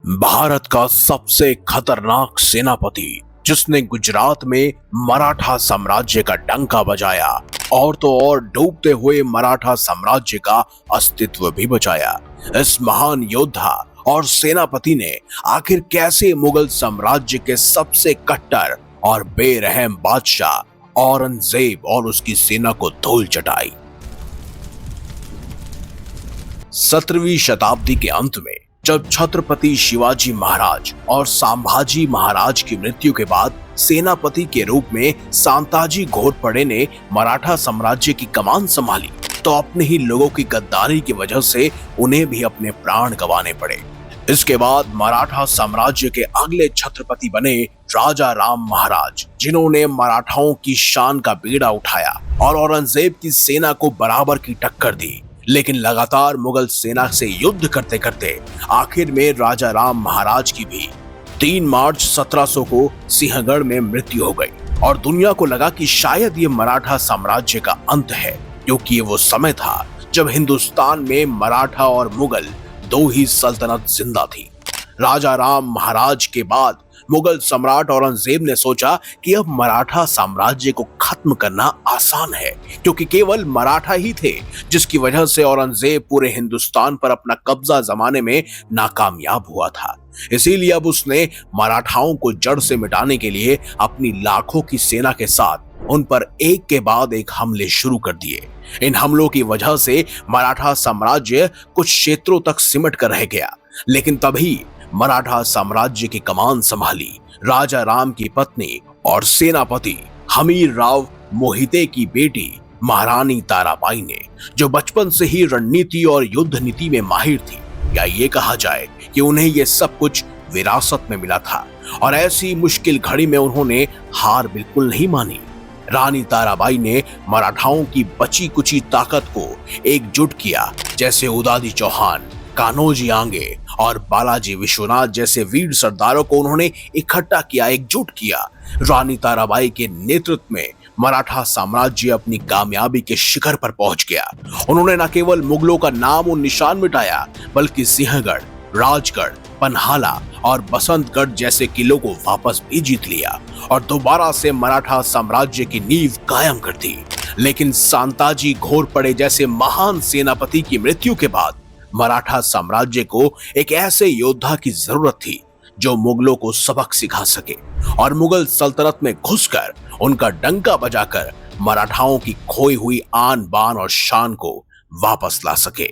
भारत का सबसे खतरनाक सेनापति जिसने गुजरात में मराठा साम्राज्य का डंका बजाया और तो और डूबते हुए मराठा साम्राज्य का अस्तित्व भी बचाया। इस महान योद्धा और सेनापति ने आखिर कैसे मुगल साम्राज्य के सबसे कट्टर और बेरहम बादशाह औरंगजेब और उसकी सेना को धूल चटाई। 17वीं शताब्दी के अंत में जब छत्रपति शिवाजी महाराज और संभाजी महाराज की मृत्यु के बाद सेनापति के रूप में सांताजी घोरपड़े ने मराठा साम्राज्य की कमान संभाली, तो अपने ही लोगों की गद्दारी की वजह से उन्हें भी अपने प्राण गंवाने पड़े। इसके बाद मराठा साम्राज्य के अगले छत्रपति बने राजा राम महाराज, जिन्होंने मराठाओं की शान का बीड़ा उठाया और औरंगजेब की सेना को बराबर की टक्कर दी। लेकिन लगातार मुगल सेना से युद्ध करते करते आखिर में राजा राम महाराज की भी 3 मार्च 1700 को सिंहगढ़ में मृत्यु हो गई और दुनिया को लगा कि शायद ये मराठा साम्राज्य का अंत है, क्योंकि ये वो समय था जब हिंदुस्तान में मराठा और मुगल 2 ही सल्तनत जिंदा थी। राजा राम महाराज के बाद मुगल सम्राट औरंगजेब ने सोचा कि अब मराठा साम्राज्य को खत्म करना आसान है, क्योंकि केवल मराठा ही थे जिसकी वजह से औरंगजेब पूरे हिंदुस्तान पर अपना कब्जा जमाने में नाकामयाब हुआ था। इसीलिए अब उसने मराठाओं को जड़ से मिटाने के लिए अपनी लाखों की सेना के साथ उन पर एक के बाद एक हमले शुरू कर दिए। इन हमलों की वजह से मराठा साम्राज्य कुछ क्षेत्रों तक सिमट कर रह गया, लेकिन तभी मराठा साम्राज्य की कमान संभाली राजा राम की पत्नी और सेनापति हमीर राव मोहिते की बेटी महारानी ताराबाई ने, जो बचपन से ही रणनीति और युद्ध नीति में माहिर थी, या ये कहा जाए कि उन्हें ये सब कुछ विरासत में मिला था। और ऐसी मुश्किल घड़ी में उन्होंने हार बिल्कुल नहीं मानी। रानी ताराबाई ने मराठाओं की बची कुची ताकत को एकजुट किया, जैसे उदादी चौहान, कान्होजी आंगे और बालाजी विश्वनाथ जैसे वीर सरदारों को उन्होंने इकट्ठा किया, एकजुट किया। रानी ताराबाई के नेतृत्व में मराठा साम्राज्य अपनी कामयाबी के शिखर पर पहुंच गया। उन्होंने न केवल मुगलों का नाम और निशान मिटाया, बल्कि सिंहगढ़, राजगढ़, पन्हाला और बसंतगढ़ जैसे किलों को वापस भी जीत लिया और दोबारा से मराठा साम्राज्य की नींव कायम कर दी। लेकिन सांताजी घोरपड़े जैसे महान सेनापति की मृत्यु के बाद मराठा साम्राज्य को एक ऐसे योद्धा की जरूरत थी जो मुगलों को सबक सिखा सके और मुगल सल्तनत में घुसकर उनका डंका बजाकर मराठाओं की खोई हुई आन बान और शान को वापस ला सके।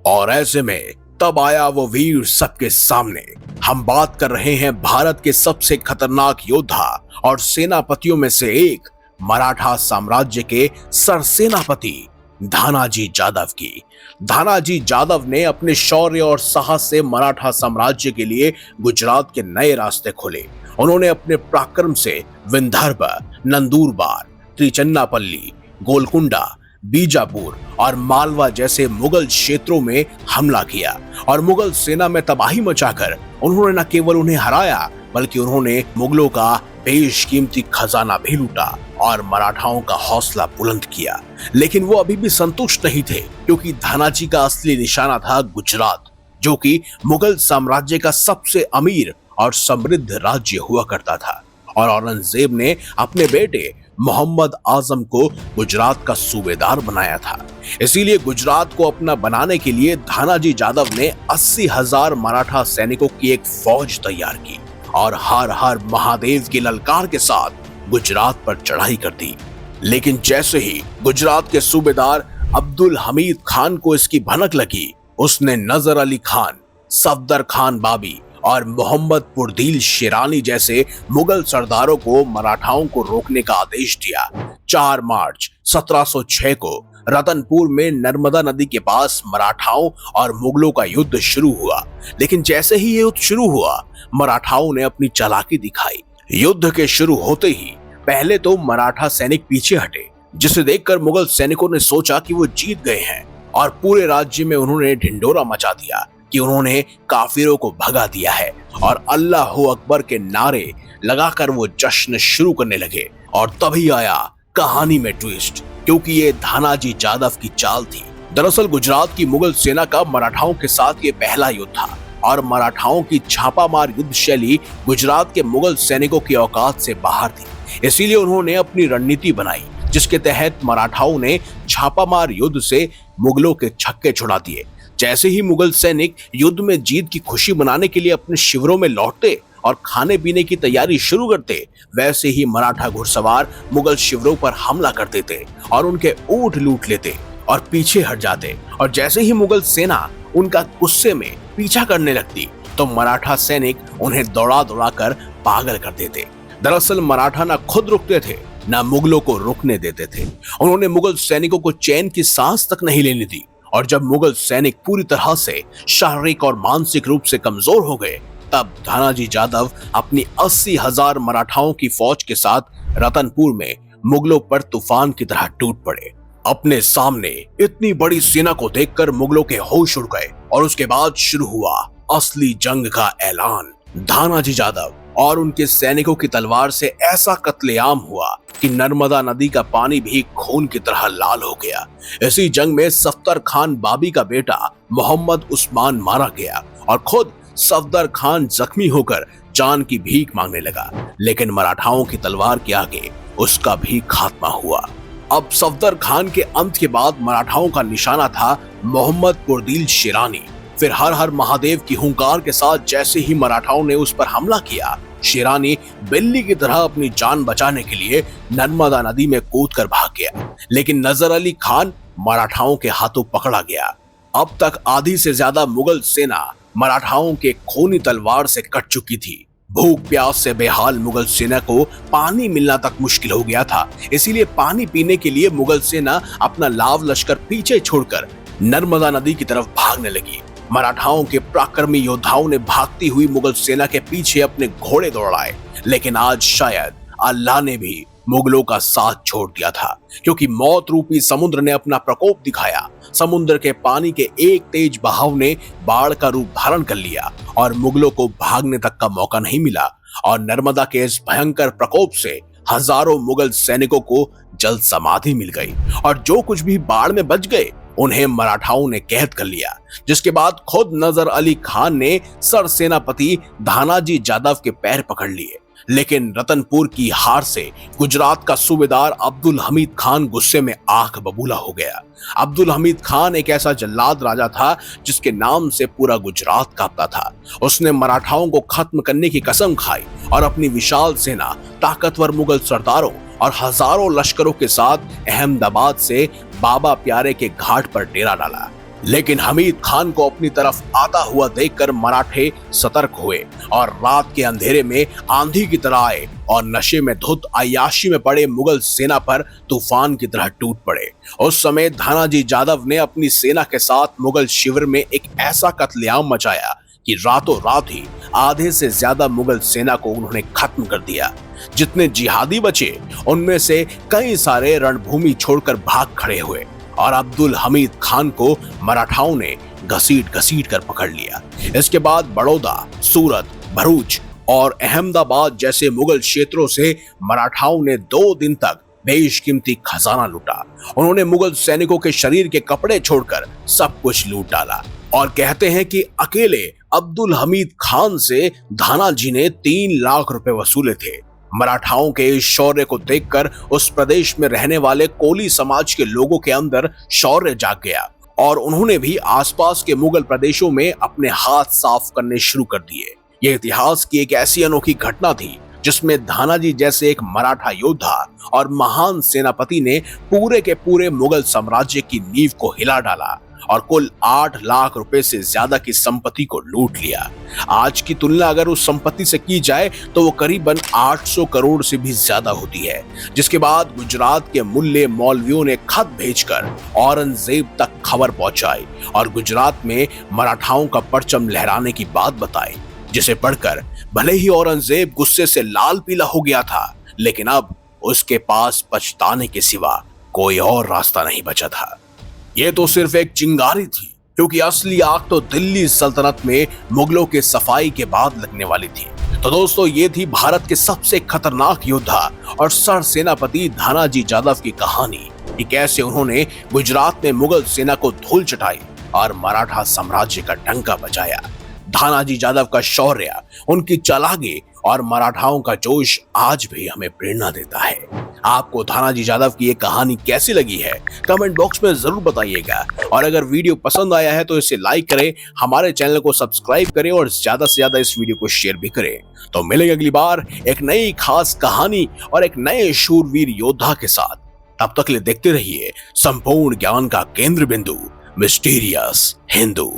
और ऐसे में तब आया वो वीर सबके सामने। हम बात कर रहे हैं भारत के सबसे खतरनाक योद्धा और सेनापतियों में से एक, मराठा साम्राज्य के सरसेनापति धानाजी जादव की। धानाजी जादव ने अपने शौर्य और साहस से मराठा साम्राज्य के लिए गुजरात के नए रास्ते खोले। उन्होंने अपने पराक्रम से विंदर्भ, नंदुरबार, त्रिचन्नापल्ली, गोलकुंडा, बीजापुर और मालवा जैसे मुगल क्षेत्रों में हमला किया और मुगल सेना में तबाही मचाकर उन्होंने न केवल उन्हें हराया, बल्कि उन्होंने मुगलों का बेशकीमती खजाना भी लूटा और मराठाओं का हौसला बुलंद किया। लेकिन वो अभी भी संतुष्ट नहीं थे, क्योंकि धानाजी का असली निशाना था गुजरात, जो कि मुगल साम्राज्य का सबसे अमीर और समृद्ध राज्य हुआ करता था। और औरंगजेब ने अपने बेटे मोहम्मद आजम को गुजरात का सूबेदार बनाया था। इसीलिए गुजरात को अपना बनाने के लिए धानाजी जादव ने 80,000 मराठा सैनिकों की एक फौज तैयार की और हर हर महादेव की ललकार के साथ गुजरात पर चढ़ाई कर दी। लेकिन जैसे ही गुजरात के सूबेदार अब्दुल हमीद खान को इसकी भनक लगी, उसने नजर अली खान, सफदर खान बाबी और मोहम्मद पुरदील शेरानी जैसे मुगल सरदारों को मराठाओं को रोकने का आदेश दिया। 4 मार्च 1706 को रतनपुर में नर्मदा नदी के पास मराठाओं और मुगलों का युद्ध शुरू हुआ। लेकिन जैसे ही ये युद्ध शुरू हुआ, मराठाओं ने अपनी चालाकी दिखाई। युद्ध के शुरू होते ही पहले तो मराठा सैनिक पीछे हटे, जिसे देखकर मुगल सैनिकों ने सोचा कि वो जीत गए हैं और पूरे राज्य में उन्होंने ढिंडोरा मचा दिया कि उन्होंने काफिरों को भगा दिया है और अल्लाह अकबर के नारे लगाकर वो जश्न शुरू करने लगे। और तभी आया कहानी में ट्विस्ट, क्योंकि ये धानाजी जादव की चाल थी। दरअसल गुजरात की मुगल सेना का मराठाओं के साथ ये पहला युद्ध था और मराठाओं की छापामार युद्ध शैली गुजरात के मुगल सैनिकों की औकात से बाहर थी। इसीलिए उन्होंने अपनी रणनीति बनाई, जिसके तहत मराठाओं ने छापामार युद्ध से मुगलों के छक्के छुड़ा दिए। जैसे ही मुगल सैनिक युद्ध में जीत की खुशी मनाने के लिए अपने शिविरों में लौटते और खाने पीने की तैयारी शुरू करते, वैसे ही मराठा घुड़सवार मुगल शिविरों पर हमला कर देते और उनके ऊंट लूट लेते और पीछे हट जाते। और जैसे ही मुगल सेना उनका गुस्से में पीछा करने लगती, तो मराठा सैनिक उन्हें दौड़ा दौड़ा कर पागल कर देते। दरअसल मराठा न खुद रुकते थे, न मुगलों को रुकने देते थे। उन्होंने मुगल सैनिकों को चैन की सांस तक नहीं लेने दी। और जब मुगल सैनिक पूरी तरह से शारीरिक और मानसिक रूप से कमजोर हो गए, तब धानाजी जादव अपनी 80,000 मराठाओं की फौज के साथ रतनपुर में मुगलों पर तूफान की तरह टूट पड़े। अपने सामने इतनी बड़ी सेना को देखकर मुगलों के होश उड़ गए और उसके बाद शुरू हुआ असली जंग का ऐलान। धानाजी जादव और उनके सैनिकों की तलवार से ऐसा कत्लेआम हुआ कि नर्मदा नदी का पानी भी खून की तरह लाल हो गया। इसी जंग में सफ्दर खान बाबी का बेटा मोहम्मद उस्मान मारा गया और खुद सफदर खान जख्मी होकर जान की भीख मांगने लगा। लेकिन मराठाओं की तलवार के आगे उसका भी खात्मा हुआ। अब सफदर खान के अंत के बाद मराठाओं का निशाना था मोहम्मद पुरदिल शेरानी। फिर हर हर महादेव की हुंकार के साथ जैसे ही मराठाओं ने उस पर हमला किया, शेरानी बिल्ली की तरह अपनी जान बचाने के लिए नर्मदा नदी में कूदकर भाग गया। लेकिन नजर अली खान मराठाओं के हाथों पकड़ा गया। अब तक आधी से ज्यादा मुगल सेना मराठाओं के खूनी तलवार से कट चुकी थी। भूख प्यास से बेहाल मुगल सेना को पानी मिलना तक मुश्किल हो गया था। इसीलिए पानी पीने के लिए मुगल सेना अपना लाव लश्कर पीछे छोड़कर नर्मदा नदी की तरफ भागने लगी। मराठाओं के पराक्रमी योद्धाओं ने भागती हुई मुगल सेना के पीछे अपने घोड़े दौड़ाए। लेकिन आज शायद अल्लाह ने भी मुगलों का साथ छोड़ दिया था, क्योंकि मौत रूपी समुद्र ने अपना प्रकोप दिखाया। समुद्र के पानी के एक तेज बहाव ने बाढ़ का रूप धारण कर लिया और मुगलों को भागने तक का मौका नहीं मिला। और नर्मदा के इस भयंकर प्रकोप से हजारों मुगल सैनिकों को जल समाधि मिल गई और जो कुछ भी बाढ़ में बच गए उन्हें मराठाओं ने कैद कर लिया। जिसके बाद खुद नजर अली खान ने सरसेनापति धानाजी जादव के पैर पकड़ लिए। लेकिन रतनपुर की हार से गुजरात का सूबेदार अब्दुल हमीद खान गुस्से में आग बबूला हो गया। अब्दुल हमीद खान एक ऐसा जल्लाद राजा था जिसके नाम से पूरा गुजरात कांपता था। उसने मराठाओं को खत्म करने की कसम खाई और अपनी विशाल सेना, ताकतवर मुगल सरदारों और हजारों लश्करों के साथ अहमदाबाद से बाबा प्यारे के घाट पर डेरा डाला। लेकिन हमीद खान को अपनी तरफ आता हुआ देखकर मराठे सतर्क हुए और रात के अंधेरे में आंधी की तरह आए और नशे में धुत अय्याशी में पड़े मुगल सेना पर तूफान की तरह टूट पड़े। उस समय धानाजी जादव ने अपनी सेना के साथ मुगल शिविर में एक ऐसा कत्लेआम मचाया कि रातों रात ही आधे से ज्यादा मुगल सेना को उन्होंने खत्म कर दिया। जितने जिहादी बचे उनमें से कई सारे रणभूमि छोड़कर भाग खड़े हुए और अब्दुल हमीद खान को मराठाओं ने घसीट घसीट कर पकड़ लिया। इसके बाद बड़ौदा, सूरत, भरूच और अहमदाबाद जैसे मुगल क्षेत्रों से मराठाओं ने 2 दिन तक बेशकीमती खजाना लूटा। उन्होंने मुगल सैनिकों के शरीर के कपड़े छोड़कर सब कुछ लूट डाला। और कहते हैं कि अकेले अब्दुल हमीद खान से धानाजी ने 3 लाख रुपए वसूले थे। मराठाओं के इस शौर्य को देखकर उस प्रदेश में रहने वाले कोली समाज के लोगों के अंदर शौर्य जाग गया और उन्होंने भी आसपास के मुगल प्रदेशों में अपने हाथ साफ करने शुरू कर दिए। यह इतिहास की एक ऐसी अनोखी घटना थी जिसमें धानाजी जैसे एक मराठा योद्धा और महान सेनापति ने पूरे के पूरे मुगल साम्राज्य की नींव को हिला डाला और कुल 8 लाख रुपए से ज्यादा की संपत्ति को लूट लिया। आज की तुलना अगर उस संपत्ति से की जाए तो वो करीबन 800 करोड़ से भी ज्यादा होती है। जिसके बाद गुजरात के मुल्ले मौलवियों ने खत भेजकर औरंगजेब तक खबर पहुंचाई और गुजरात में मराठाओं का परचम लहराने की बात बताई, जिसे पढ़कर भले ही औरंगजेब गुस्से से लाल पीला हो गया था, लेकिन अब उसके पास पछताने के सिवा कोई और रास्ता नहीं बचा था। ये तो सिर्फ एक चिंगारी थी, क्योंकि असली आग तो दिल्ली सल्तनत में मुगलों के सफाई के बाद लगने वाली थी। तो दोस्तों, ये थी भारत के सबसे खतरनाक योद्धा और सरसेनापति धानाजी जादव की कहानी कि कैसे उन्होंने गुजरात में मुगल सेना को धूल चटाई और मराठा साम्राज्य का डंका बजाया। धानाजी जादव का शौर्य, उनकी चालाकी और मराठाओं का जोश आज भी हमें प्रेरणा देता है। आपको धानाजी जादव की ये कहानी कैसी लगी है कमेंट बॉक्स में जरूर बताइएगा, और अगर वीडियो पसंद आया है तो इसे लाइक करें, हमारे चैनल को सब्सक्राइब करें और ज्यादा से ज्यादा इस वीडियो को शेयर भी करें। तो मिलेंगे अगली बार एक नई खास कहानी और एक नए शूरवीर योद्धा के साथ। तब तक के लिए देखते रहिए संपूर्ण ज्ञान का केंद्र बिंदु मिस्टीरियस हिंदू।